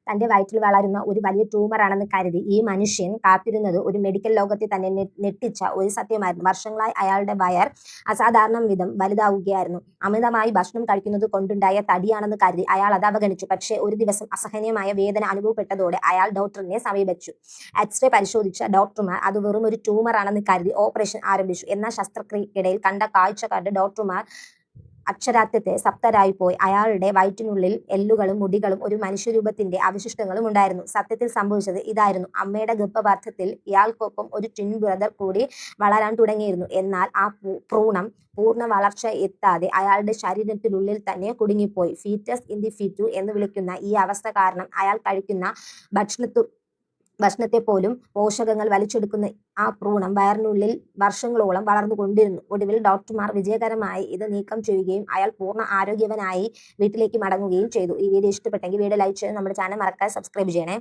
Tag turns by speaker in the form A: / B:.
A: തന്റെ വയറ്റിൽ വളരുന്ന ഒരു വലിയ ട്യൂമറാണെന്ന് കരുതി ഈ മനുഷ്യൻ കാത്തിരുന്നത് ഒരു മെഡിക്കൽ ലോകത്തെ തന്നെ ഞെട്ടിച്ച ഒരു സത്യമായിരുന്നു. വർഷങ്ങളായി അയാളുടെ വയർ അസാധാരണ വിധം വലുതാവുകയായിരുന്നു. അമിതമായി ഭക്ഷണം കഴിക്കുന്നത് കൊണ്ടുണ്ടായ തടിയാണെന്ന് കരുതി അയാൾ അത് അവഗണിച്ചു. പക്ഷേ ഒരു ദിവസം അസഹനീയമായ വേദന അനുഭവപ്പെട്ടതോടെ അയാൾ ഡോക്ടറിനെ സമീപിച്ചു. എക്സ്റേ പരിശോധിച്ച ഡോക്ടർമാർ അത് വെറും ഒരു ട്യൂമറാണെന്ന് കരുതി ഓപ്പറേഷൻ ആരംഭിച്ചു. എന്നാൽ ശസ്ത്രക്രിയക്കിടയിൽ കണ്ട കാഴ്ച കണ്ട് ഡോക്ടർമാർ അക്ഷരാർത്ഥത്തെ സപ്തരായിപ്പോയി. അയാളുടെ വയറ്റിനുള്ളിൽ എല്ലുകളും മുടികളും ഒരു മനുഷ്യരൂപത്തിന്റെ അവശിഷ്ടങ്ങളും ഉണ്ടായിരുന്നു. സത്യത്തിൽ സംഭവിച്ചത് ഇതായിരുന്നു. അമ്മയുടെ ഗർഭപാത്രത്തിൽ ഇയാൾക്കൊപ്പം ഒരു ട്വിൻ ബ്രദർ കൂടി വളരാൻ തുടങ്ങിയിരുന്നു. എന്നാൽ ആ ഭ്രൂണം പൂർണ്ണ വളർച്ച എത്താതെ അയാളുടെ ശരീരത്തിനുള്ളിൽ തന്നെ കുടുങ്ങിപ്പോയി. ഫീറ്റസ് ഇൻ ദി ഫീറ്റു എന്ന് വിളിക്കുന്ന ഈ അവസ്ഥ കാരണം അയാൾ കഴിക്കുന്ന ഭക്ഷണത്തെ പോലും പോഷകങ്ങൾ വലിച്ചെടുക്കുന്ന ആ ഭ്രൂണം വയറിനുള്ളിൽ വർഷങ്ങളോളം വളർന്നുകൊണ്ടിരുന്നു. ഒടുവിൽ ഡോക്ടർമാർ വിജയകരമായി ഇത് നീക്കം ചെയ്യുകയും അയാൾ പൂർണ്ണ ആരോഗ്യവാനായി വീട്ടിലേക്ക് മടങ്ങുകയും ചെയ്തു. ഈ വീഡിയോ ഇഷ്ടപ്പെട്ടെങ്കിൽ വീഡിയോ ലൈക്ക് ചെയ്ത് നമ്മുടെ ചാനൽ മറക്കാതെ സബ്സ്ക്രൈബ് ചെയ്യണേ.